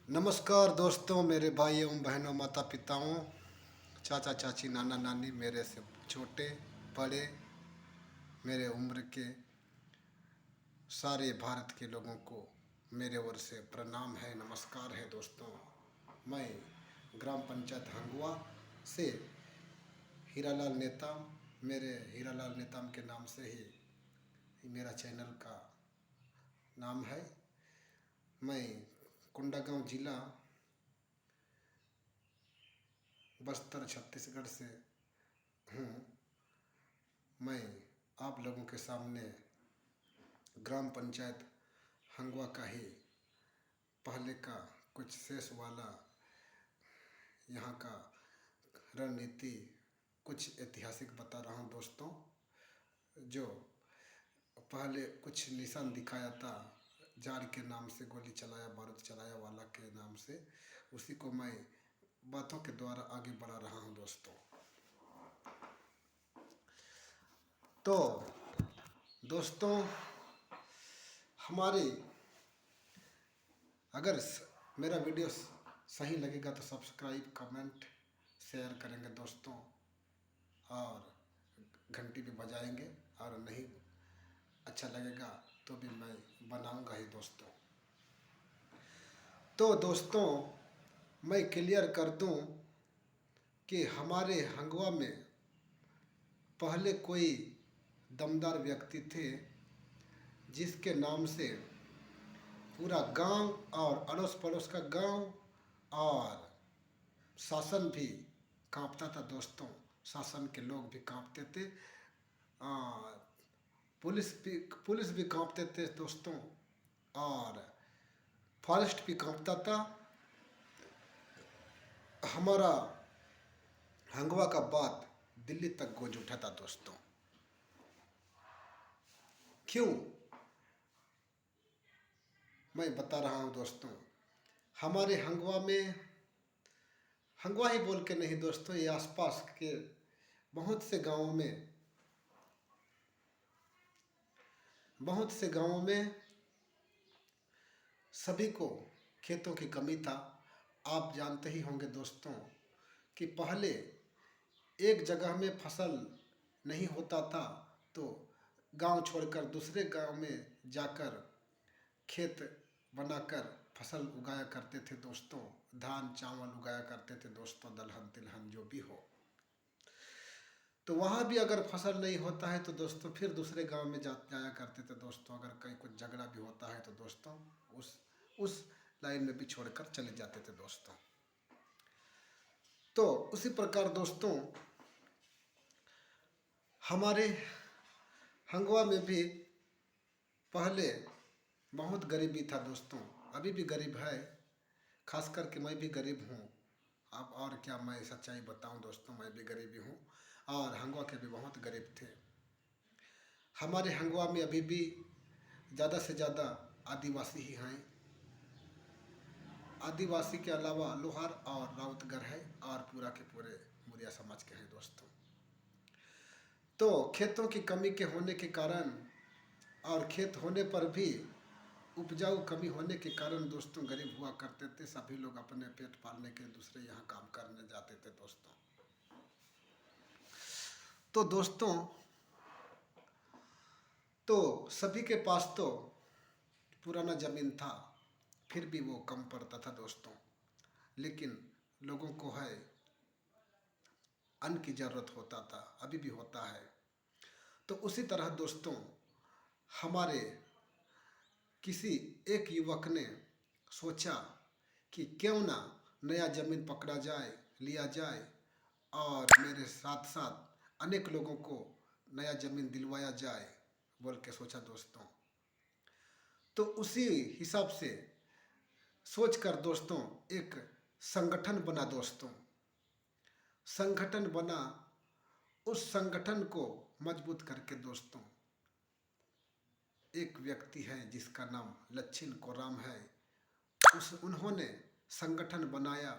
नमस्कार दोस्तों, मेरे भाई एवं बहनों, माता पिताओं, चाचा चाची, नाना नानी, मेरे से छोटे बड़े, मेरे उम्र के सारे भारत के लोगों को मेरे ओर से प्रणाम है, नमस्कार है दोस्तों। मैं ग्राम पंचायत हंगुआ से हीरालाल नेताम, मेरे हीरालाल नेताम के नाम से ही मेरा चैनल का नाम है। मैं कोंडागांव जिला बस्तर छत्तीसगढ़ से हूँ। मैं आप लोगों के सामने ग्राम पंचायत हंगुआ का ही पहले का कुछ शेष वाला यहाँ का रणनीति, कुछ ऐतिहासिक बता रहा हूँ दोस्तों। जो पहले कुछ निशान दिखाया था जाड़ के नाम से, गोली चलाया बारूद चलाया वाला के नाम से, उसी को मैं बातों के द्वारा आगे बढ़ा रहा हूँ दोस्तों। तो दोस्तों, हमारी अगर मेरा वीडियो सही लगेगा तो सब्सक्राइब, कमेंट, शेयर करेंगे दोस्तों, और घंटी भी बजाएंगे, और नहीं अच्छा लगेगा तो भी मैं बनाऊंगा ही दोस्तों। तो दोस्तों, मैं क्लियर कर दूं कि हमारे हंगुआ में पहले कोई दमदार व्यक्ति थे जिसके नाम से पूरा गांव और अड़ोस पड़ोस का गांव और शासन भी कांपता था दोस्तों। शासन के लोग भी कांपते थे, आ, पुलिस भी कांपते थे दोस्तों, और फॉरेस्ट भी कांपता था। हमारा हंगवा का बात दिल्ली तक गूंज उठा था दोस्तों। क्यों मैं बता रहा हूँ दोस्तों। हमारे हंगवा में, हंगवा ही बोल के नहीं दोस्तों, ये आसपास के बहुत से गांवों में सभी को खेतों की कमी था। आप जानते ही होंगे दोस्तों कि पहले एक जगह में फसल नहीं होता था तो गांव छोड़कर दूसरे गांव में जाकर खेत बनाकर फसल उगाया करते थे दोस्तों। धान चावल उगाया करते थे दोस्तों, दलहन तिलहन जो भी हो। तो वहाँ भी अगर फसल नहीं होता है तो दोस्तों फिर दूसरे गांव में जाया करते थे दोस्तों। अगर कहीं कुछ झगड़ा भी होता है तो दोस्तों उस लाइन में भी छोड़कर चले जाते थे दोस्तों। तो उसी प्रकार दोस्तों, हमारे हंगवा में भी पहले बहुत गरीबी था दोस्तों, अभी भी गरीब है, खास करके मैं भी गरीब हूँ। आप और क्या मैं सच्चाई बताऊं दोस्तों, मैं भी गरीबी हूँ और हंगवा के भी बहुत गरीब थे। हमारे हंगवा में अभी भी ज़्यादा से ज़्यादा आदिवासी ही हैं। आदिवासी के अलावा लोहार और राउतगर है, और पूरा के पूरे मुरिया समाज के हैं दोस्तों। तो खेतों की कमी के होने के कारण, और खेत होने पर भी उपजाऊ कमी होने के कारण दोस्तों गरीब हुआ करते थे। सभी लोग अपने पेट पालने के दूसरे यहाँ काम करने जाते थे दोस्तों। तो दोस्तों, तो सभी के पास तो पुराना ज़मीन था, फिर भी वो कम पड़ता था दोस्तों। लेकिन लोगों को है अन्न की ज़रूरत होता था, अभी भी होता है। तो उसी तरह दोस्तों, हमारे किसी एक युवक ने सोचा कि क्यों ना नया ज़मीन पकड़ा जाए, लिया जाए, और मेरे साथ साथ अनेक लोगों को नया ज़मीन दिलवाया जाए बोल के सोचा दोस्तों। तो उसी हिसाब से सोच कर दोस्तों एक संगठन बना दोस्तों। संगठन बना, उस संगठन को मजबूत करके दोस्तों एक व्यक्ति है जिसका नाम लच्छिन कोराम है। उन्होंने संगठन बनाया,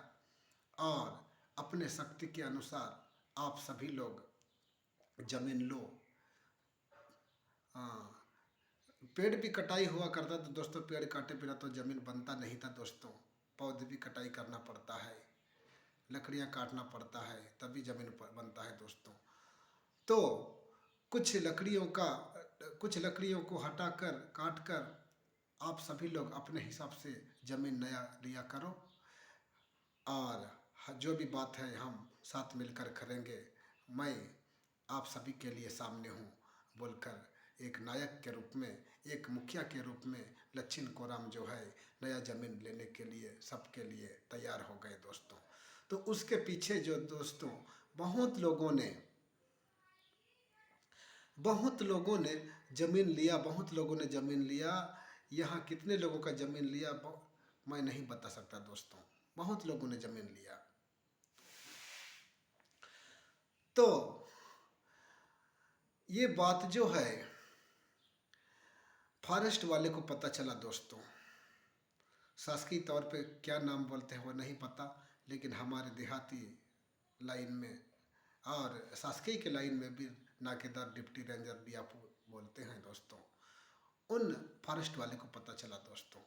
और अपने शक्ति के अनुसार आप सभी लोग जमीन लो। पेड़ भी कटाई हुआ करता था दोस्तों, पेड़ काटे बिना तो जमीन बनता नहीं था दोस्तों। पौधे भी कटाई करना पड़ता है, लकड़ियाँ काटना पड़ता है, तभी ज़मीन बनता है दोस्तों। तो कुछ लकड़ियों को हटाकर काट कर आप सभी लोग अपने हिसाब से ज़मीन नया लिया करो, और जो भी बात है हम साथ मिलकर करेंगे। मैं आप सभी के लिए सामने हूँ बोलकर एक नायक के रूप में, एक मुखिया के रूप में लच्छिन कोराम जो है नया ज़मीन लेने के लिए सबके लिए तैयार हो गए दोस्तों। तो उसके पीछे जो दोस्तों बहुत लोगों ने ज़मीन लिया। यहाँ कितने लोगों का ज़मीन लिया मैं नहीं बता सकता दोस्तों, बहुत लोगों ने ज़मीन लिया। तो ये बात जो है फॉरेस्ट वाले को पता चला दोस्तों। शासकीय तौर पे क्या नाम बोलते हैं वो नहीं पता, लेकिन हमारे देहाती लाइन में और शासकीय के लाइन में भी नाकेदार, डिप्टी रेंजर, डीआरओ बोलते हैं दोस्तों। उन फॉरेस्ट वाले को पता चला दोस्तों,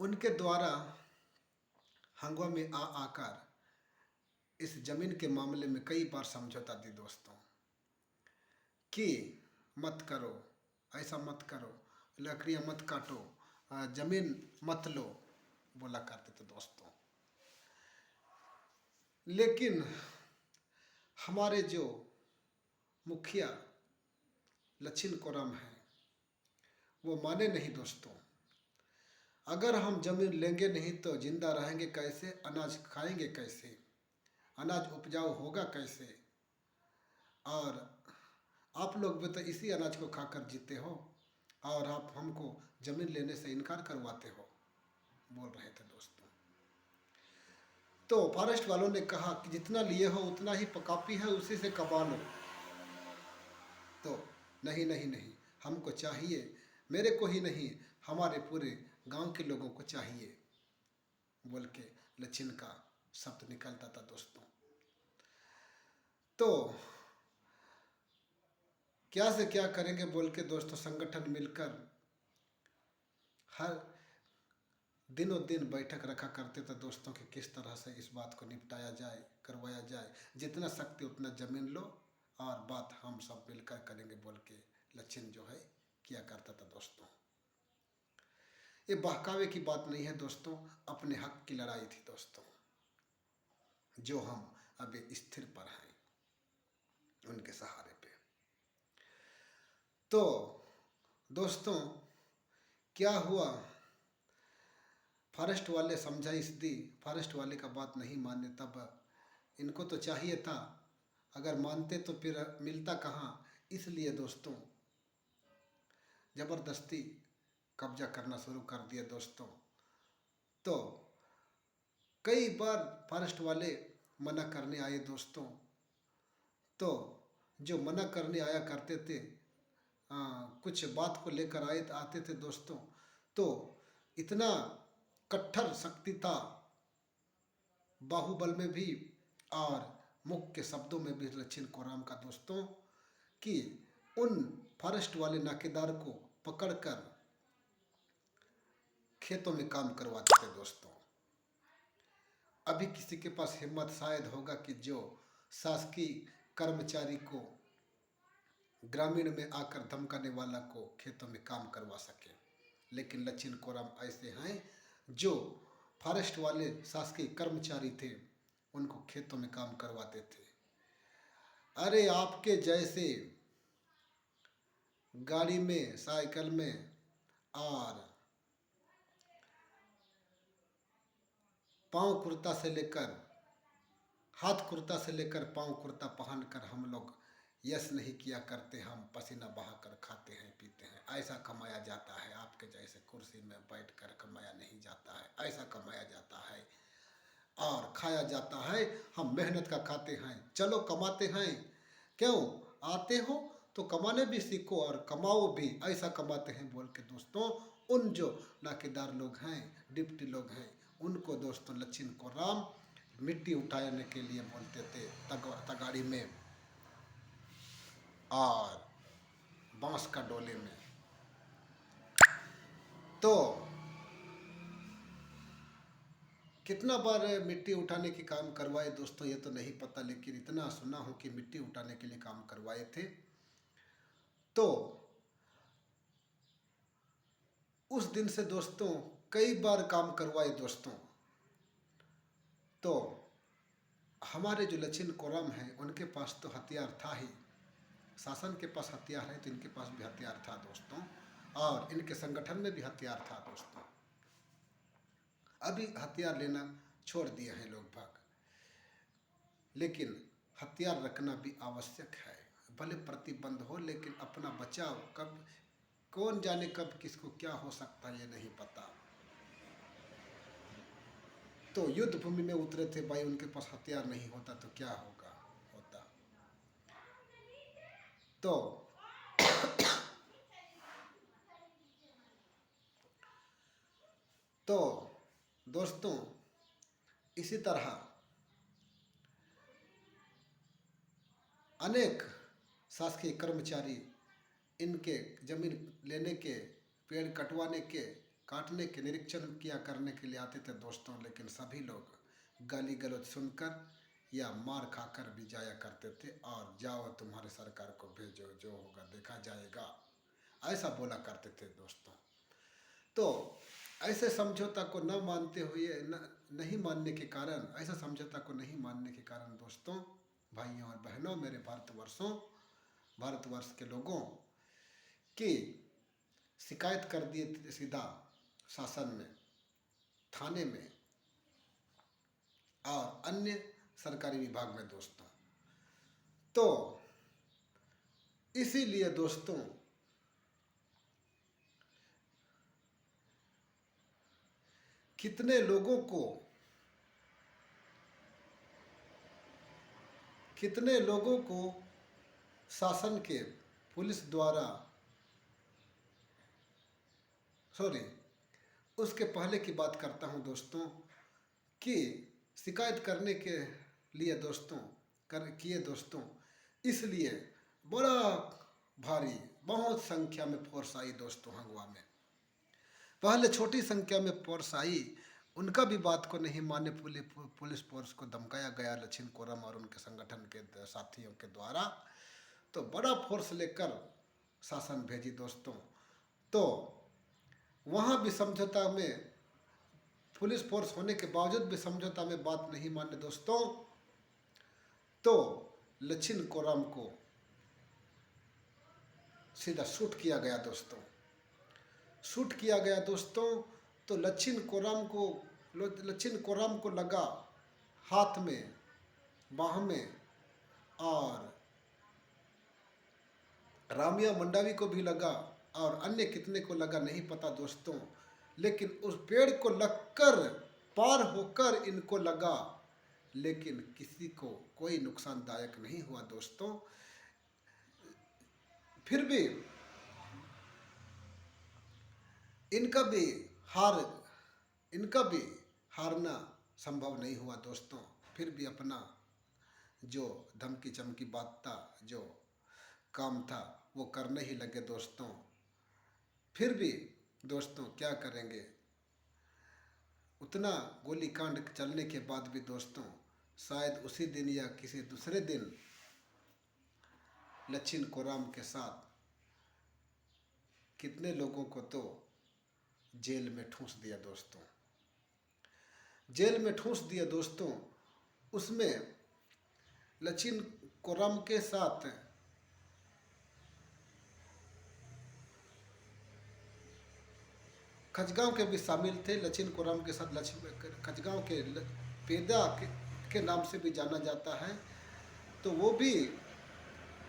उनके द्वारा हंगवा में आकर इस जमीन के मामले में कई बार समझौता दी दोस्तों कि मत करो, ऐसा मत करो, लकड़ियाँ मत काटो, जमीन मत लो, बोला करते थे दोस्तों। लेकिन हमारे जो मुखिया लच्छिन कोराम हैं वो माने नहीं दोस्तों। अगर हम जमीन लेंगे नहीं तो जिंदा रहेंगे कैसे, अनाज खाएंगे कैसे, अनाज उपजाऊ होगा कैसे, और आप लोग भी तो इसी अनाज को खाकर जीते हो और आप हमको जमीन लेने से इनकार करवाते हो, बोल रहे थे दोस्तों। तो फॉरेस्ट वालों ने कहा कि जितना लिए हो उतना ही काफ़ी है, उसी से कमा लो। तो नहीं नहीं नहीं, हमको चाहिए, मेरे को ही नहीं हमारे पूरे गांव के लोगों को चाहिए, बोल के लच्छिन का शब्द निकलता था दोस्तों। तो क्या से क्या करेंगे बोल के दोस्तों संगठन मिलकर हर दिनों दिन बैठक रखा करते थे दोस्तों कि किस तरह से इस बात को निपटाया जाए, करवाया जाए, जितना सकते उतना ज़मीन लो और बात हम सब मिलकर करेंगे बोल के लच्छिन जो है किया करता था दोस्तों। ये बहकावे की बात नहीं है दोस्तों, अपने हक की लड़ाई थी दोस्तों, जो हम अभी स्थिर पर हैं उनके सहारे पे। तो दोस्तों क्या हुआ, फॉरेस्ट वाले समझाइश दी, फॉरेस्ट वाले का बात नहीं माने, तब इनको तो चाहिए था, अगर मानते तो फिर मिलता कहाँ, इसलिए दोस्तों ज़बरदस्ती कब्जा करना शुरू कर दिया दोस्तों। तो कई बार फॉरेस्ट वाले मना करने आए दोस्तों, तो जो मना करने आया करते थे कुछ बात को लेकर आते थे दोस्तों, तो इतना कट्टर शक्ति था बाहुबल में भी और मुख्य शब्दों में भी लच्छिन कोराम का दोस्तों, कि उन फॉरेस्ट वाले नाकेदार को पकड़कर खेतों में काम करवाते थे दोस्तों। अभी किसी के पास हिम्मत शायद होगा कि जो शासकीय कर्मचारी को ग्रामीण में आकर धमकाने वाला को खेतों में काम करवा सके, लेकिन लच्छिन कोराम ऐसे हैं जो फॉरेस्ट वाले शासकीय कर्मचारी थे उनको खेतों में काम करवाते थे। अरे आपके जैसे गाड़ी में, साइकिल में और पाँव कुर्ता से लेकर, हाथ कुर्ता से लेकर पाँव कुर्ता पहनकर हम लोग यश नहीं किया करते, हम पसीना बहाकर खाते हैं पीते हैं। ऐसा कमाया जाता है, आपके जैसे कुर्सी में बैठकर कमाया नहीं जाता है, ऐसा कमाया जाता है और खाया जाता है। हम मेहनत का खाते हैं, चलो कमाते हैं, क्यों आते हो तो कमाने भी सीखो और कमाओ भी, ऐसा कमाते हैं बोल के दोस्तों उन जो नाकेदार लोग हैं, डिप्टी लोग हैं, उनको दोस्तों लच्छिन कोराम मिट्टी उठाने के लिए बोलते थे तगाड़ी में और बांस का डोले में। तो कितना बार मिट्टी उठाने के काम करवाए दोस्तों ये तो नहीं पता, लेकिन इतना सुना हूँ कि मिट्टी उठाने के लिए काम करवाए थे। तो उस दिन से दोस्तों कई बार काम करवाए दोस्तों। तो हमारे जो लचिन कोराम हैं उनके पास तो हथियार था ही, शासन के पास हथियार है तो इनके पास भी हथियार था दोस्तों, और इनके संगठन में भी हथियार था दोस्तों। अभी हथियार लेना छोड़ दिए हैं लोग भाग, लेकिन हथियार रखना भी आवश्यक है। भले प्रतिबंध हो लेकिन अपना बचाव, कब कौन जाने कब किसको क्या हो सकता है ये नहीं पता। तो युद्ध भूमि में उतरे थे भाई, उनके पास हथियार नहीं होता तो क्या होगा होता। तो दोस्तों इसी तरह अनेक शासकीय कर्मचारी इनके जमीन लेने के, पेड़ कटवाने के, काटने के निरीक्षण किया करने के लिए आते थे दोस्तों, लेकिन सभी लोग गाली गलौज सुनकर या मार खाकर भी जाया करते थे, और जाओ तुम्हारे सरकार को भेजो, जो होगा देखा जाएगा, ऐसा बोला करते थे दोस्तों। तो ऐसे समझौता को न मानते हुए नहीं मानने के कारण, ऐसा समझौता को नहीं मानने के कारण दोस्तों, भाइयों और बहनों, मेरे भारतवर्ष के लोगों की शिकायत कर दिए थे सीधा शासन में, थाने में और अन्य सरकारी विभाग में दोस्तों। तो इसीलिए दोस्तों कितने लोगों को शासन के, पुलिस द्वारा, सॉरी उसके पहले की बात करता हूं दोस्तों, कि शिकायत करने के लिए दोस्तों किए दोस्तों, इसलिए बड़ा भारी, बहुत संख्या में फोर्स आई दोस्तों हंगवा में। पहले छोटी संख्या में फोर्स आई, उनका भी बात को नहीं माने पुलिस फोर्स को धमकाया गया लचिन कोरम और उनके संगठन के साथियों के द्वारा। तो बड़ा फोर्स लेकर शासन भेजी दोस्तों। तो वहाँ भी समझौता में, पुलिस फोर्स होने के बावजूद भी समझौता में बात नहीं माने दोस्तों, तो लचिन कोराम को सीधा शूट किया गया दोस्तों। शूट किया गया दोस्तों। तो लचिन कोराम को लगा हाथ में, बाह में, और रामिया मंडावी को भी लगा, और अन्य कितने को लगा नहीं पता दोस्तों, लेकिन उस पेड़ को लगकर पार होकर इनको लगा, लेकिन किसी को कोई नुकसानदायक नहीं हुआ दोस्तों। फिर भी इनका भी हारना संभव नहीं हुआ दोस्तों। फिर भी अपना जो धमकी चमकी बात था, जो काम था, वो करने ही लगे दोस्तों। फिर भी दोस्तों क्या करेंगे, उतना गोली कांड चलने के बाद भी दोस्तों, शायद उसी दिन या किसी दूसरे दिन लचिन कोराम के साथ कितने लोगों को तो जेल में ठूंस दिया दोस्तों। जेल में ठूंस दिया दोस्तों। उसमें लचिन कोराम के साथ खजगांव के भी शामिल थे। लचिन कोराम के साथ खजगांव के पेदा के नाम से भी जाना जाता है। तो वो भी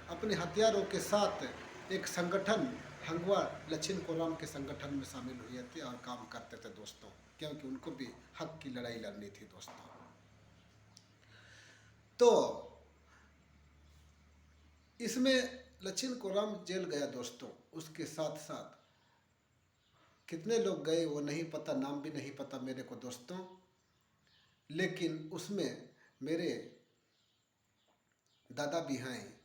अपने हथियारों के साथ एक संगठन, हंगवा लचिन कोराम के संगठन में शामिल हुए थे और काम करते थे दोस्तों, क्योंकि उनको भी हक की लड़ाई लड़नी थी दोस्तों। तो इसमें लचिन कोराम जेल गया दोस्तों। उसके साथ साथ कितने लोग गए वो नहीं पता, नाम भी नहीं पता मेरे को दोस्तों, लेकिन उसमें मेरे दादा भी हैं,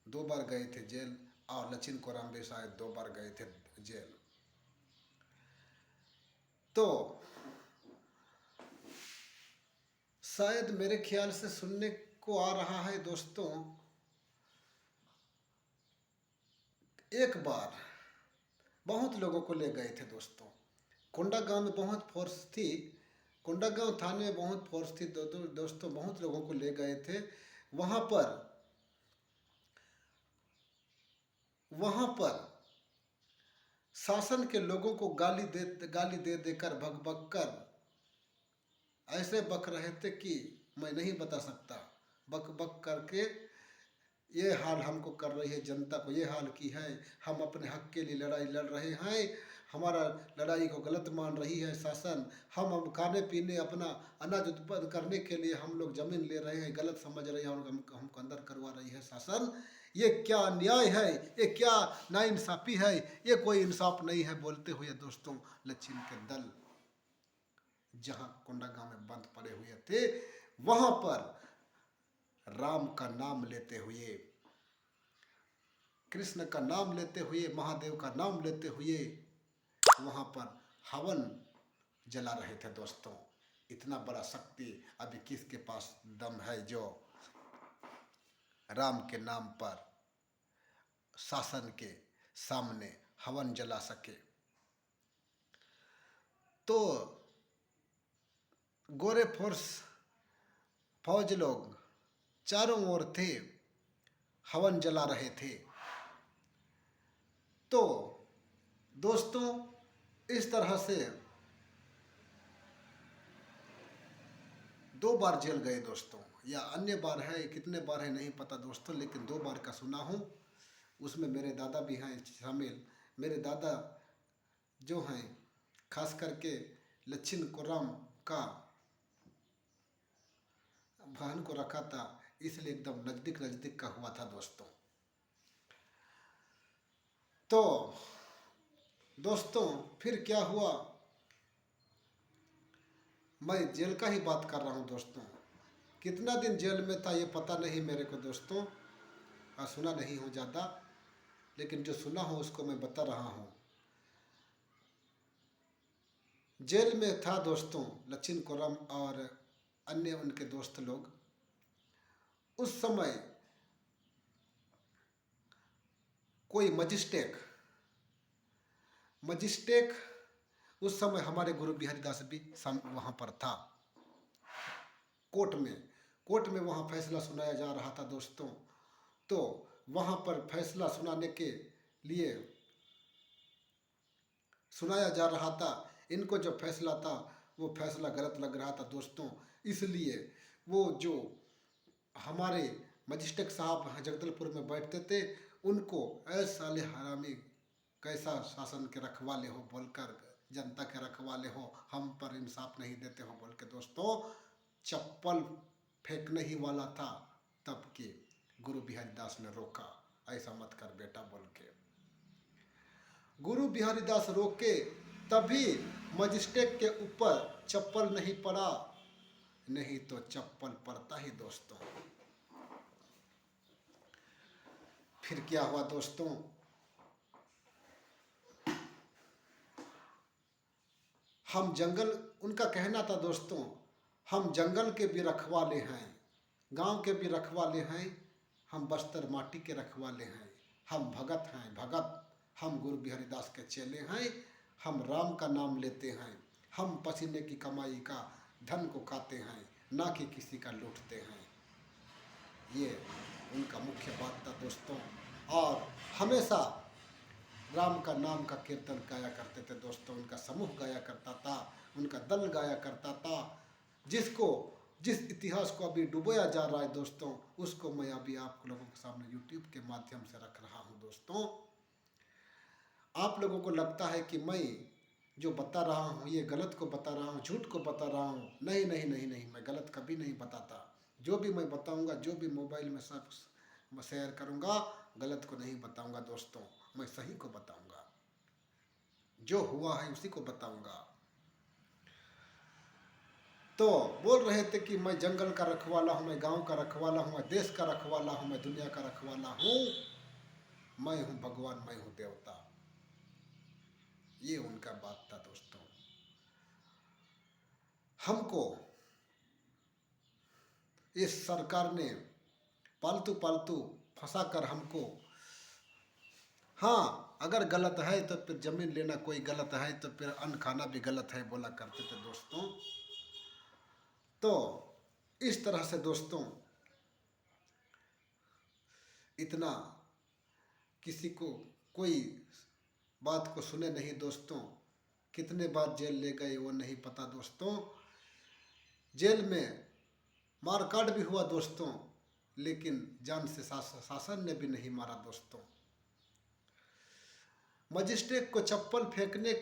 2 बार गए थे जेल, और लचिन कोराम भी शायद 2 बार गए थे जेल। तो शायद मेरे ख्याल से सुनने को आ रहा है दोस्तों, एक बार बहुत लोगों को ले गए थे दोस्तों। कोंडागांव में बहुत फोर्स थी, कोंडागांव थाने में बहुत फोर्स थी दोस्तों, बहुत लोगों को ले गए थे। वहाँ पर वहाँ पर शासन के लोगों को गाली दे देकर भग भग कर ऐसे बक रहे थे कि मैं नहीं बता सकता। बक बक करके ये हाल हमको कर रही है, जनता को ये हाल की है। हम अपने हक के लिए लड़ाई लड़ रहे हैं, हमारा लड़ाई को गलत मान रही है शासन। हम खाने पीने अपना अनाज उत्पन्न करने के लिए हम लोग जमीन ले रहे हैं, गलत समझ रहे हैं और हमको अंदर करवा रही है शासन। ये क्या न्याय है, ये क्या नाइंसाफ़ी है, ये कोई इंसाफ नहीं है। बोलते हुए दोस्तों लच्छिन के दल जहाँ कोंडागांव में बंद पड़े हुए थे, वहाँ पर राम का नाम लेते हुए, कृष्ण का नाम लेते हुए, महादेव का नाम लेते हुए वहाँ पर हवन जला रहे थे दोस्तों। इतना बड़ा शक्ति अभी किसके पास दम है जो राम के नाम पर शासन के सामने हवन जला सके। तो गोरे फौज लोग चारों ओर थे, हवन जला रहे थे। तो दोस्तों इस तरह से 2 बार जेल गए दोस्तों, या अन्य बार है, कितने बार है नहीं पता दोस्तों, लेकिन 2 बार का सुना हूँ। उसमें मेरे दादा भी हैं शामिल। मेरे दादा जो हैं खास करके लच्छिन कोराम का बहन को रखा था, इसलिए एकदम नज़दीक का हुआ था दोस्तों। तो दोस्तों फिर क्या हुआ, मैं जेल का ही बात कर रहा हूँ दोस्तों। कितना दिन जेल में था ये पता नहीं मेरे को दोस्तों, सुना नहीं हो ज़्यादा, लेकिन जो सुना हो उसको मैं बता रहा हूँ। जेल में था दोस्तों लच्छिन कोराम और अन्य उनके दोस्त लोग। उस समय कोई मजिस्ट्रेट उस समय हमारे गुरु बिहारी दास भी वहाँ पर था। कोर्ट में वहाँ फैसला सुनाया जा रहा था दोस्तों। तो वहाँ पर फैसला सुनाने के लिए सुनाया जा रहा था। इनको जो फैसला था वो फैसला गलत लग रहा था दोस्तों, इसलिए वो जो हमारे मजिस्ट्रेट साहब जगदलपुर में बैठते थे, उनको ऐ साले हरामी कैसा शासन के रखवाले हो बोलकर, जनता के रखवाले हो, हम पर इंसाफ नहीं देते हो बोल के दोस्तों चप्पल फेंकने ही वाला था, तब के गुरु बिहारी दास ने रोका, ऐसा मत कर बेटा बोल के। गुरु बिहारी दास रोके तभी मजिस्ट्रेट के ऊपर चप्पल नहीं पड़ा, नहीं तो चप्पल पड़ता ही दोस्तों। फिर क्या हुआ दोस्तों, हम जंगल, उनका कहना था दोस्तों हम जंगल के भी रखवाले हैं, गांव के भी रखवाले हैं, हम बस्तर माटी के रखवाले हैं, हम भगत हैं भगत, हम गुरु बिहारी दास के चेले हैं, हम राम का नाम लेते हैं, हम पसीने की कमाई का धन को खाते हैं, ना कि किसी का लूटते हैं। ये उनका मुख्य बात था दोस्तों। और हमेशा राम का नाम का कीर्तन गाया करते थे दोस्तों। उनका समूह गाया करता था, उनका दल गाया करता था, जिस इतिहास को अभी डुबोया जा रहा है दोस्तों, उसको मैं अभी आप लोगों के सामने यूट्यूब के माध्यम से रख रहा हूँ दोस्तों। आप लोगों को लगता है कि मैं जो बता रहा हूँ ये गलत को बता रहा हूँ, झूठ को बता रहा हूँ। नहीं नहीं नहीं नहीं, मैं गलत कभी नहीं बताता। जो भी मैं बताऊँगा, जो भी मोबाइल में सब मैं शेयर करूँगा, गलत को नहीं बताऊँगा दोस्तों, मैं सही को बताऊँगा, जो हुआ है उसी को बताऊँगा। तो बोल रहे थे कि मैं जंगल का रखवाला हूँ, मैं गांव का रखवाला हूँ, मैं देश का रखवाला हूँ, मैं दुनिया का रखवाला हूँ, मैं हूँ भगवान, मैं हूँ देवता। ये उनका बात था दोस्तों। हमको इस सरकार ने पालतू पालतू फंसा कर हमको, हाँ अगर गलत है तो फिर जमीन लेना कोई गलत है तो फिर अन्न खाना भी गलत है बोला करते थे दोस्तों। तो इस तरह से दोस्तों इतना किसी को कोई बात को सुने नहीं दोस्तों। कितने बार जेल ले गए वो नहीं पता दोस्तों। जेल में मारकाट भी हुआ दोस्तों, लेकिन जान से शासन ने भी नहीं मारा दोस्तों। मजिस्ट्रेट को चप्पल फेंकने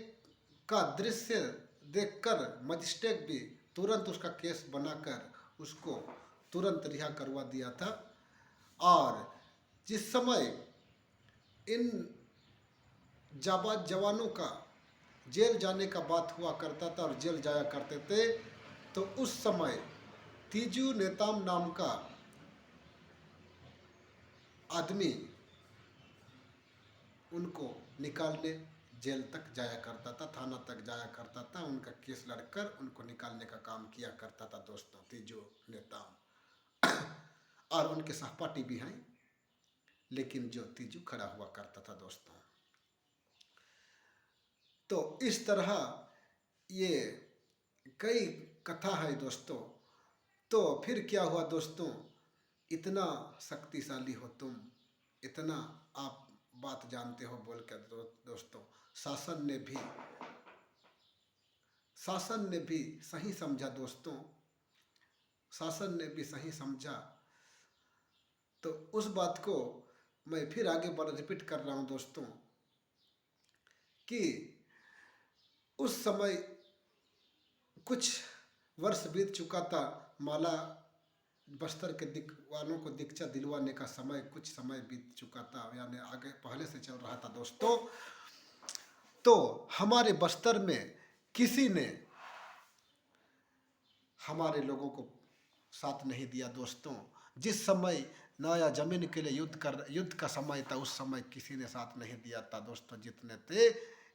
का दृश्य देखकर मजिस्ट्रेट भी तुरंत उसका केस बनाकर उसको तुरंत रिहा करवा दिया था। और जिस समय इन जाबाज जवानों का जेल जाने का बात हुआ करता था और जेल जाया करते थे, तो उस समय तीजू नेताम नाम का आदमी उनको निकालने जेल तक जाया करता था, थाना तक जाया करता था, उनका केस लड़कर उनको निकालने का काम किया करता था दोस्तों तीजू नेताम। और उनके सहपाठी भी हैं, लेकिन जो तीजू खड़ा हुआ करता था दोस्तों। तो इस तरह ये कई कथा है दोस्तों। तो फिर क्या हुआ दोस्तों, इतना शक्तिशाली हो तुम, इतना आप बात जानते हो बोल कर दोस्तों शासन ने भी सही समझा दोस्तों। शासन ने भी सही समझा। तो उस बात को मैं फिर आगे बढ़ रिपीट कर रहा हूँ दोस्तों कि उस समय कुछ वर्ष बीत चुका था। माला बस्तर के वालों को दीक्षा दिलवाने का समय कुछ समय बीत चुका था, यानी आगे पहले से चल रहा था दोस्तों। तो हमारे बस्तर में किसी ने हमारे लोगों को साथ नहीं दिया दोस्तों। जिस समय नया जमीन के लिए युद्ध का समय था, उस समय किसी ने साथ नहीं दिया था दोस्तों। जितने थे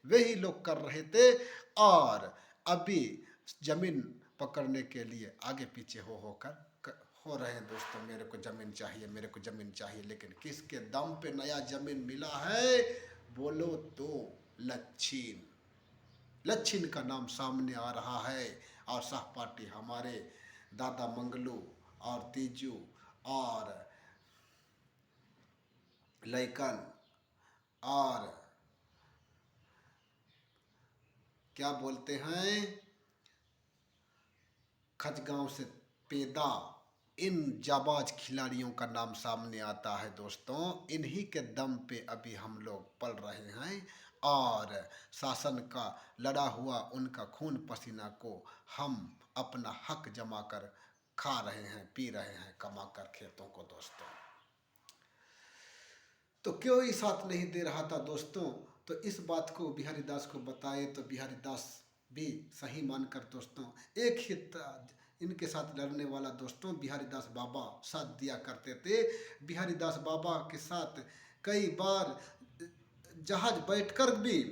वही लोग कर रहे थे और अभी जमीन पकड़ने के लिए आगे पीछे हो रहे हैं दोस्तों। मेरे को जमीन चाहिए, मेरे को जमीन चाहिए, लेकिन किसके दम पे नया जमीन मिला है बोलो तो लच्छिन का नाम सामने आ रहा है। और सहपाठी हमारे दादा मंगलू और तीजू और लैकन और क्या बोलते हैं खजगांव से पैदा इन जाबाज खिलाड़ियों का नाम सामने आता है दोस्तों। इन्हीं के दम पे अभी हम लोग पल रहे हैं और शासन का लड़ा हुआ उनका खून पसीना को हम अपना हक जमा कर खा रहे हैं, पी रहे हैं, कमा कर खेतों को दोस्तों। तो क्यों ही साथ नहीं दे रहा था दोस्तों। तो इस बात को बिहारी दास को बताए तो बिहारी दास भी सही मानकर दोस्तों एक ही इनके साथ लड़ने वाला दोस्तों बिहारी दास बाबा साथ दिया करते थे। बिहारी दास बाबा के साथ कई बार जहाज बैठकर भी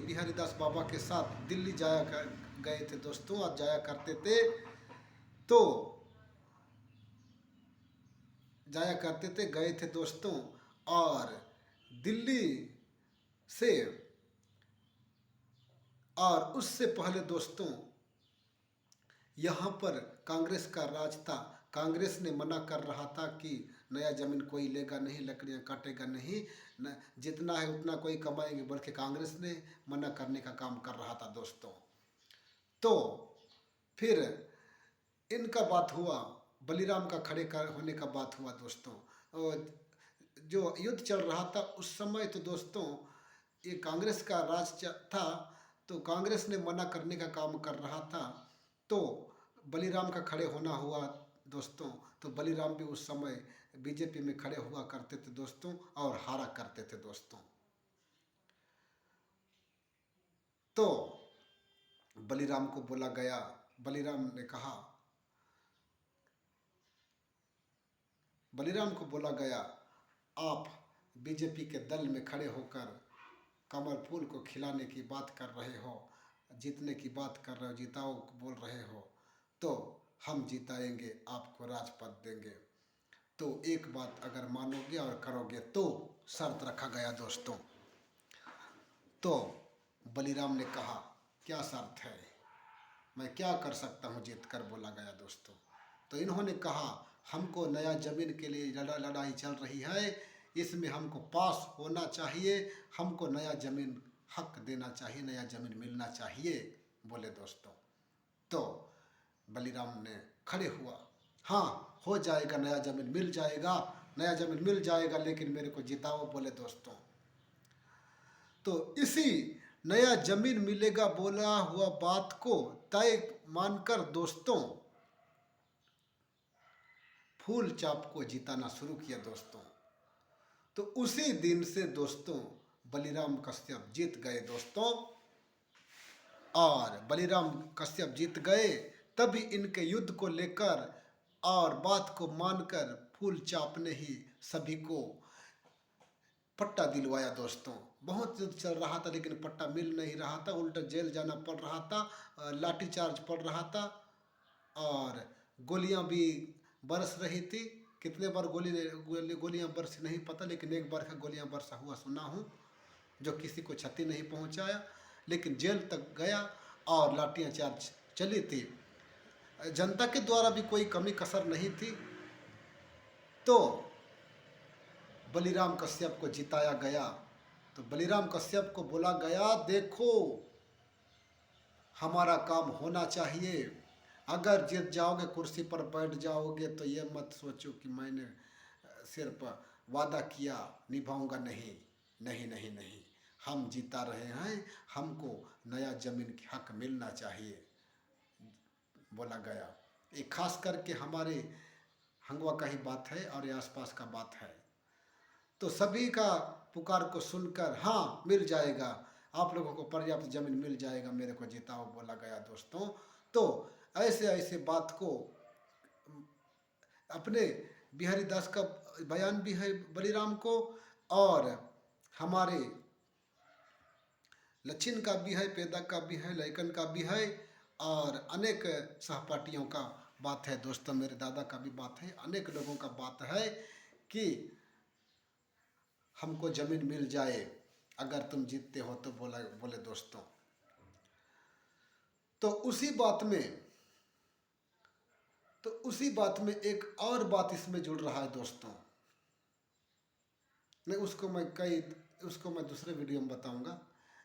बिहारी दास बाबा के साथ दिल्ली गए थे दोस्तों और जाया करते थे। तो गए थे दोस्तों। और दिल्ली से और उससे पहले दोस्तों यहाँ पर कांग्रेस का राज था। कांग्रेस ने मना कर रहा था कि नया जमीन कोई लेगा नहीं, लकड़ियाँ काटेगा नहीं, जितना है उतना कोई कमाएंगे, बल्कि कांग्रेस ने मना करने का काम कर रहा था दोस्तों। तो फिर इनका बात हुआ, बलीराम का खड़े होने का बात हुआ दोस्तों। और जो युद्ध चल रहा था उस समय तो दोस्तों ये कांग्रेस का राज था, तो कांग्रेस ने मना करने का काम कर रहा था। तो बलीराम का खड़े होना हुआ दोस्तों। तो बलीराम भी उस समय बीजेपी में खड़े हुआ करते थे दोस्तों और हारा करते थे दोस्तों। तो बलीराम को बोला गया, बलीराम को बोला गया आप बीजेपी के दल में खड़े होकर कमल फूल को खिलाने की बात कर रहे हो, जीतने की बात कर रहे हो, जिताओ बोल रहे हो, तो हम जिताएंगे, आपको राजपद देंगे। तो एक बात अगर मानोगे और करोगे तो शर्त रखा गया दोस्तों। तो बलिराम ने कहा, क्या शर्त है, मैं क्या कर सकता हूँ जीत कर, बोला गया दोस्तों। तो इन्होंने कहा, हमको नया जमीन के लिए लड़ाई चल रही है, इसमें हमको पास होना चाहिए, हमको नया जमीन हक देना चाहिए, नया जमीन मिलना चाहिए, बोले दोस्तों। तो बलिराम ने खड़े हुआ, हाँ हो जाएगा, नया जमीन मिल जाएगा, नया जमीन मिल जाएगा, लेकिन मेरे को जिताओ, बोले दोस्तों। तो इसी नया जमीन मिलेगा बोला हुआ बात को तय मानकर दोस्तों फूल चाप को जिताना शुरू किया दोस्तों। तो उसी दिन से दोस्तों बलिराम कश्यप जीत गए दोस्तों। और बलिराम कश्यप जीत गए, तभी इनके युद्ध को लेकर और बात को मानकर फूल चाप ने ही सभी को पट्टा दिलवाया दोस्तों। बहुत युद्ध चल रहा था लेकिन पट्टा मिल नहीं रहा था, उल्टा जेल जाना पड़ रहा था, लाठी चार्ज पड़ रहा था और गोलियां भी बरस रही थी। कितने बार गोलियां बरसी नहीं पता, लेकिन एक बार का गोलियां बरसा हुआ सुना हूँ, जो किसी को क्षति नहीं पहुंचाया, लेकिन जेल तक गया और लाठियां चार्ज चली थी। जनता के द्वारा भी कोई कमी कसर नहीं थी। तो बलिराम कश्यप को जिताया गया। तो बलिराम कश्यप को बोला गया, देखो हमारा काम होना चाहिए, अगर जीत जाओगे, कुर्सी पर बैठ जाओगे, तो ये मत सोचो कि मैंने सिर्फ वादा किया निभाऊंगा, नहीं नहीं नहीं नहीं, हम जीता रहे हैं, हमको नया जमीन की हक मिलना चाहिए, बोला गया। ये खास करके हमारे हंगवा का ही बात है और ये आसपास का बात है। तो सभी का पुकार को सुनकर, हाँ मिल जाएगा, आप लोगों को पर्याप्त जमीन मिल जाएगा, मेरे को जिताओ, बोला गया दोस्तों। तो ऐसे ऐसे बात को अपने बिहारी दास का बयान भी है बलिराम को, और हमारे लच्छिन का भी है, पेदा का भी है, लैकन का भी है, और अनेक सहपाठियों का बात है दोस्तों, मेरे दादा का भी बात है, अनेक लोगों का बात है कि हमको जमीन मिल जाए अगर तुम जीतते हो, तो बोले दोस्तों। तो उसी बात में एक और बात इसमें जुड़ रहा है दोस्तों। उसको मैं दूसरे वीडियो में बताऊंगा।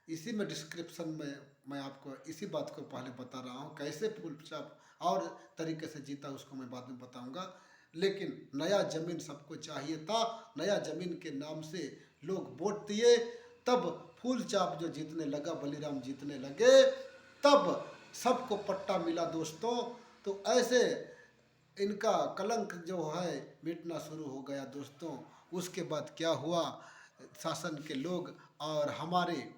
इसी में डिस्क्रिप्शन में मैं आपको इसी बात को पहले बता रहा हूँ, कैसे फूल चाप और तरीके से जीता उसको मैं बाद में बताऊंगा। लेकिन नया जमीन सबको चाहिए था, नया जमीन के नाम से लोग वोट दिए, तब फूल चाप जो जीतने लगा, बलिराम जीतने लगे, तब सबको पट्टा मिला दोस्तों। तो ऐसे इनका कलंक जो है मिटना शुरू हो गया दोस्तों। उसके बाद क्या हुआ, शासन के लोग और हमारे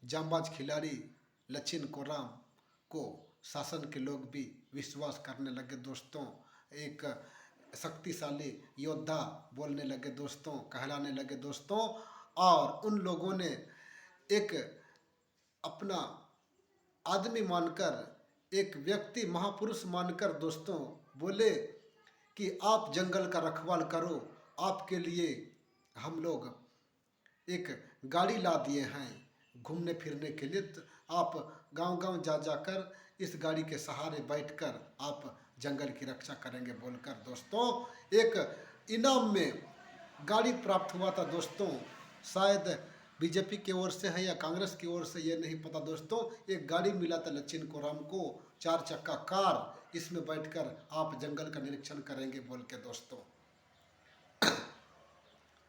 जांबाज खिलाड़ी लच्छिन कोराम को शासन के लोग भी विश्वास करने लगे दोस्तों। एक शक्तिशाली योद्धा बोलने लगे दोस्तों, कहलाने लगे दोस्तों। और उन लोगों ने एक अपना आदमी मानकर, एक व्यक्ति महापुरुष मानकर दोस्तों बोले कि आप जंगल का रखवाल करो, आपके लिए हम लोग एक गाड़ी ला दिए हैं घूमने फिरने के लिए, तो आप गांव-गांव जा जाकर इस गाड़ी के सहारे बैठकर आप जंगल की रक्षा करेंगे, बोलकर दोस्तों एक इनाम में गाड़ी प्राप्त हुआ था दोस्तों। शायद बीजेपी की ओर से है या कांग्रेस की ओर से, ये नहीं पता दोस्तों। एक गाड़ी मिला था लच्छिन कोराम को, 4 चक्का कार, इसमें बैठकर आप जंगल का निरीक्षण करेंगे, बोल के दोस्तों।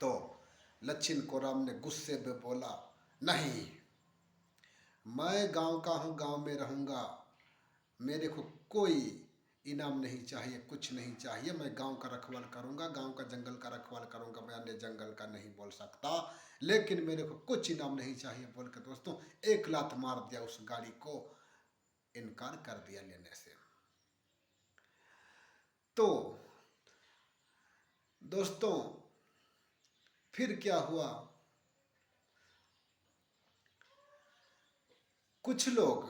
तो लच्छिन कोराम ने गुस्से में बोला, नहीं, मैं गांव का हूँ, गांव में रहूँगा, मेरे को कोई इनाम नहीं चाहिए, कुछ नहीं चाहिए, मैं गांव का रखवाल करूँगा, गांव का जंगल का रखवाल करूँगा, मैं अन्य जंगल का नहीं बोल सकता, लेकिन मेरे को कुछ इनाम नहीं चाहिए, बोल के दोस्तों एक लात मार दिया उस गाड़ी को, इनकार कर दिया लेने से। तो दोस्तों फिर क्या हुआ, कुछ लोग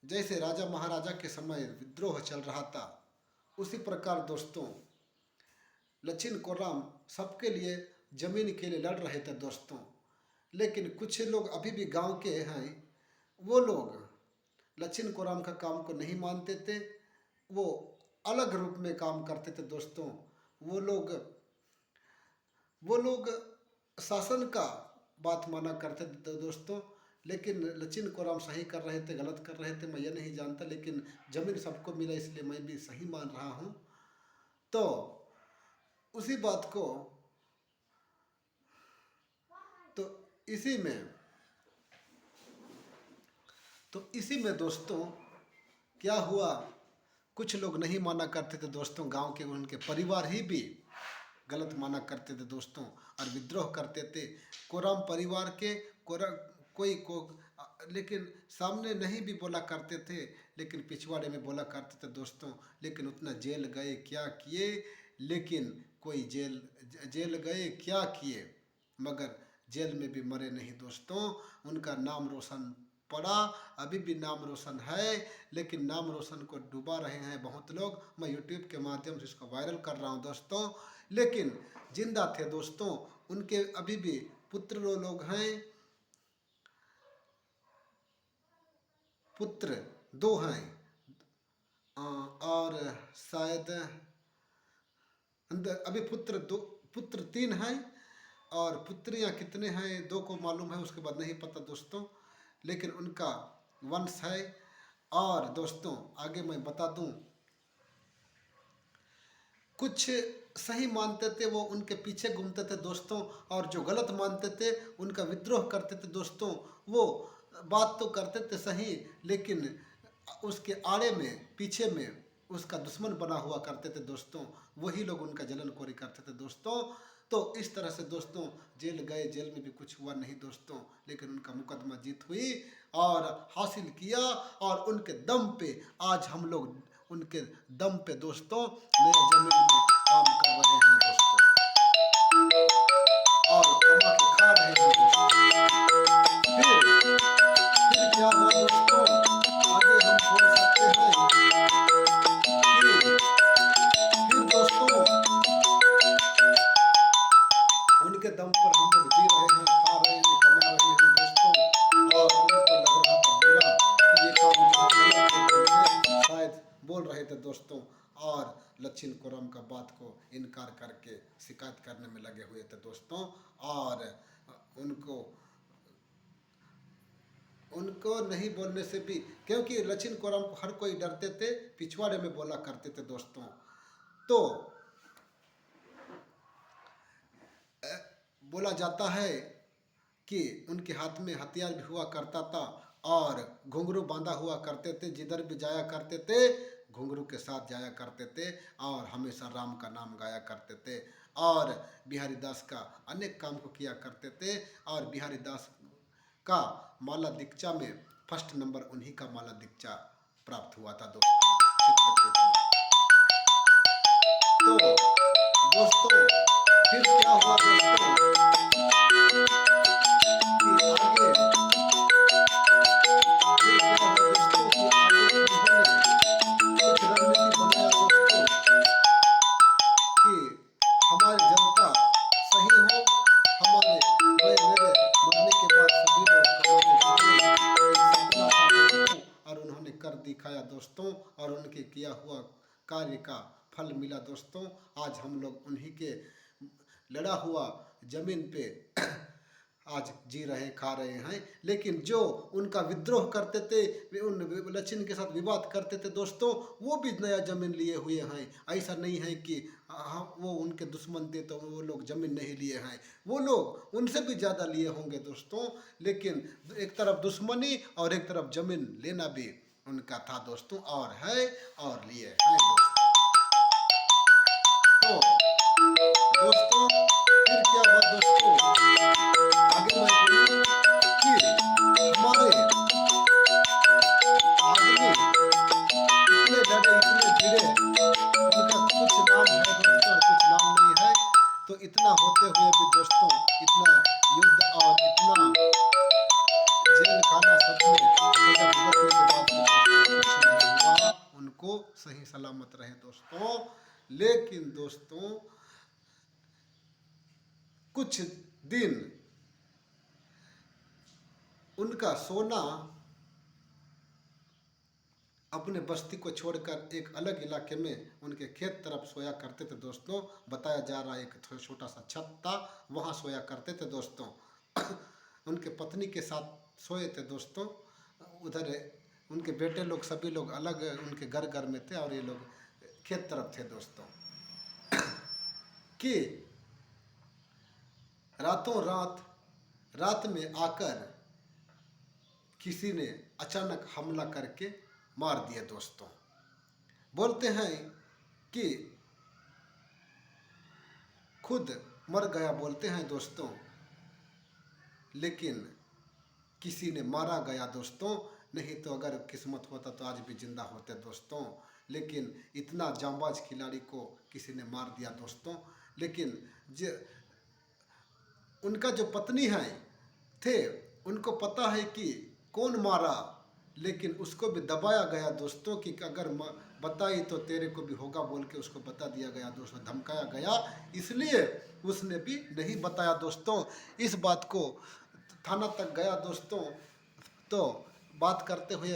जैसे राजा महाराजा के समय विद्रोह चल रहा था, उसी प्रकार दोस्तों लचिन कोराम सबके लिए जमीन के लिए लड़ रहे थे दोस्तों। लेकिन कुछ लोग अभी भी गांव के हैं, वो लोग लचिन कोराम का काम को नहीं मानते थे, वो अलग रूप में काम करते थे दोस्तों। वो लोग वो लोग शासन का बात माना करते थे दोस्तों। लेकिन लचिन कोराम सही कर रहे थे, गलत कर रहे थे, मैं ये नहीं जानता, लेकिन जमीन सबको मिला इसलिए मैं भी सही मान रहा हूँ। तो उसी बात को तो इसी में इसी में दोस्तों क्या हुआ, कुछ लोग नहीं माना करते थे दोस्तों, गांव के उनके परिवार ही भी गलत माना करते थे दोस्तों और विद्रोह करते थे। कोराम परिवार के कोई को लेकिन सामने नहीं भी बोला करते थे, लेकिन पिछवाड़े में बोला करते थे दोस्तों। लेकिन उतना जेल गए क्या किए, लेकिन कोई जेल गए क्या किए, मगर जेल में भी मरे नहीं दोस्तों। उनका नाम रोशन पड़ा, अभी भी नाम रोशन है, लेकिन नाम रोशन को डुबा रहे हैं बहुत लोग। मैं यूट्यूब के माध्यम से इसको वायरल कर रहा हूँ दोस्तों, लेकिन जिंदा थे दोस्तों। उनके अभी भी पुत्र लोग हैं, पुत्र 2 हैं और शायद अभी पुत्र 3 हैं और पुत्रियां कितने हैं 2 को मालूम है, उसके बाद नहीं पता दोस्तों, लेकिन उनका वंश है। और दोस्तों आगे मैं बता दूं, कुछ सही मानते थे वो उनके पीछे घूमते थे दोस्तों, और जो गलत मानते थे उनका विद्रोह करते थे दोस्तों। वो बात तो करते थे सही, लेकिन उसके आड़े में पीछे में उसका दुश्मन बना हुआ करते थे दोस्तों। वही लोग उनका जलनखोरी करते थे दोस्तों। तो इस तरह से दोस्तों जेल गए, जेल में भी कुछ हुआ नहीं दोस्तों, लेकिन उनका मुकदमा जीत हुई और हासिल किया, और उनके दम पे आज हम लोग उनके दम पे दोस्तों नए जमीन में काम कर रहे हैं दोस्तों, और कमा के खा रहे हैं दोस्तों। फिर क्या हुआ दोस्तों, आगे हम बोल सकते हैं कि फिर दोस्तों उनके दम पर हम लोग जी रहे हैं, खा रहे हैं, कमा रहे हैं दोस्तों, और उनको लग रहा था बुरा कि ये काम जो है शायद बोल रहे थे दोस्तों, और लचिन कोराम का बात को इनकार करके शिकायत करने में लगे हुए थे दोस्तों। और उनको नहीं बोलने से भी, क्योंकि लचिन कोराम को हर कोई डरते थे, पिछवाड़े में बोला करते थे दोस्तों। तो बोला जाता है कि उनके हाथ में हथियार भी हुआ करता था और घुंघरू बांधा हुआ करते थे, जिधर भी जाया करते थे घुंघरू के साथ जाया करते थे, और हमेशा राम का नाम गाया करते थे, और बिहारी दास का अनेक काम को किया करते थे। और बिहारी दास का माला दीक्षा में फर्स्ट नंबर उन्हीं का माला दीक्षा प्राप्त हुआ था दोस्तों, चित्रकूट में। तो दोस्तों फिर क्या हुआ दोस्तों कि आगे फिर क्या हुआ दोस्तों कि आगे उन्होंने कुछ रणनीति बनाया दोस्तों कि हमारी जनता सही हो, हमारे मेरे मरने के बाद सभी लोग कमाने खाएं, एक सपना था दोस्तों, और उन्होंने कर दिखाया दोस्तों, और उनके किया हुआ कार्य का फल मिला दोस्तों। आज हम लोग उन्हीं के लड़ा हुआ जमीन पे आज जी रहे, खा रहे हैं। लेकिन जो उनका विद्रोह करते थे, वे उन लचिन के साथ विवाद करते थे दोस्तों, वो भी नया जमीन लिए हुए हैं। ऐसा नहीं है कि हम वो उनके दुश्मन थे तो वो लोग जमीन नहीं लिए हैं, वो लोग उनसे भी ज़्यादा लिए होंगे दोस्तों। लेकिन एक तरफ दुश्मनी और एक तरफ जमीन लेना भी उनका था दोस्तों, और है और लिए हैं दोस्तों। तो दोस्तों फिर क्या हुआ दोस्तों, आगे मैं बोलूं कि हमारे आदमी इतने लड़े, इतने भिड़े, उनका कुछ नाम है दोस्तों और कुछ नाम नहीं है। तो इतना होते हुए भी दोस्तों, इतना युद्ध और इतना सलामत रहे दोस्तों। लेकिन दोस्तों कुछ दिन उनका सोना अपने बस्ती को छोड़कर एक अलग इलाके में उनके खेत तरफ सोया करते थे दोस्तों। बताया जा रहा है एक छोटा सा छत था, वहाँ सोया करते थे दोस्तों। उनके पत्नी के साथ सोए थे दोस्तों। उधर उनके बेटे लोग सभी लोग अलग उनके घर घर में थे और ये लोग खेत तरफ थे दोस्तों। कि रातों रात में आकर किसी ने अचानक हमला करके मार दिया दोस्तों। बोलते हैं कि खुद मर गया बोलते हैं दोस्तों, लेकिन किसी ने मारा गया दोस्तों। नहीं तो अगर किस्मत होता तो आज भी जिंदा होते दोस्तों। लेकिन इतना जांबाज खिलाड़ी को किसी ने मार दिया दोस्तों। लेकिन उनका जो पत्नी है थे, उनको पता है कि कौन मारा, लेकिन उसको भी दबाया गया दोस्तों कि अगर बताई तो तेरे को भी होगा बोल के उसको बता दिया गया दोस्तों, धमकाया गया। इसलिए उसने भी नहीं बताया दोस्तों। इस बात को थाना तक गया दोस्तों, तो बात करते हुए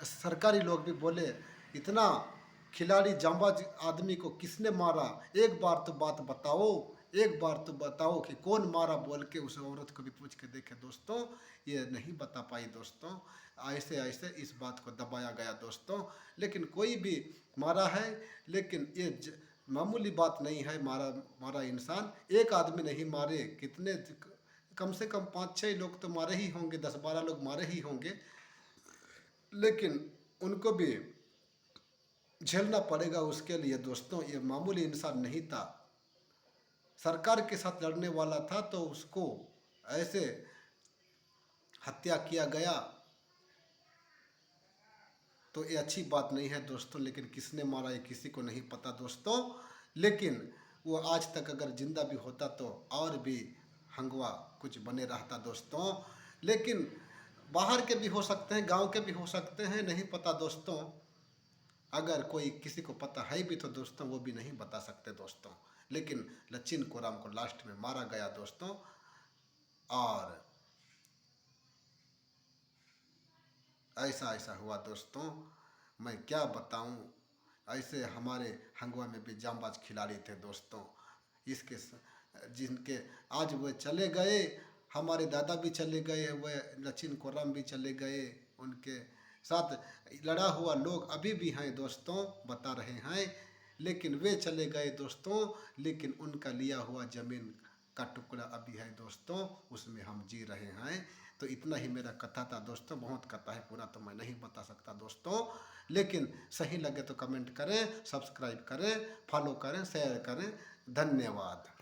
सरकारी लोग भी बोले इतना खिलाड़ी जांबाज आदमी को किसने मारा, एक बार तो बात बताओ, एक बार तो बताओ कि कौन मारा बोल के उस औरत को भी पूछ के देखे दोस्तों। ये नहीं बता पाई दोस्तों। ऐसे ऐसे इस बात को दबाया गया दोस्तों। लेकिन कोई भी मारा है, लेकिन ये मामूली बात नहीं है। मारा इंसान एक आदमी नहीं मारे, कितने कम से कम 5-6 लोग तो मारे ही होंगे, 10-12 लोग मारे ही होंगे। लेकिन उनको भी झेलना पड़ेगा उसके लिए दोस्तों। ये मामूली इंसान नहीं था, सरकार के साथ लड़ने वाला था, तो उसको ऐसे हत्या किया गया तो ये अच्छी बात नहीं है दोस्तों। लेकिन किसने मारा ये किसी को नहीं पता दोस्तों। लेकिन वो आज तक अगर जिंदा भी होता तो और भी हंगवा कुछ बने रहता दोस्तों। लेकिन बाहर के भी हो सकते हैं, गांव के भी हो सकते हैं, नहीं पता दोस्तों। अगर कोई किसी को पता है भी तो दोस्तों वो भी नहीं बता सकते दोस्तों। लेकिन लचिन कोराम को लास्ट में मारा गया दोस्तों। और ऐसा हुआ दोस्तों, मैं क्या बताऊं। ऐसे हमारे हंगवा में भी जांबाज खिलाड़ी थे दोस्तों। इसके जिनके आज वो चले गए, हमारे दादा भी चले गए, वह लचिन कोराम भी चले गए। उनके साथ लड़ा हुआ लोग अभी भी हैं दोस्तों, बता रहे हैं। लेकिन वे चले गए दोस्तों, लेकिन उनका लिया हुआ ज़मीन का टुकड़ा अभी है दोस्तों, उसमें हम जी रहे हैं। तो इतना ही मेरा कथा था दोस्तों। बहुत कथा है, पूरा तो मैं नहीं बता सकता दोस्तों। लेकिन सही लगे तो कमेंट करें, सब्सक्राइब करें, फॉलो करें, शेयर करें। धन्यवाद।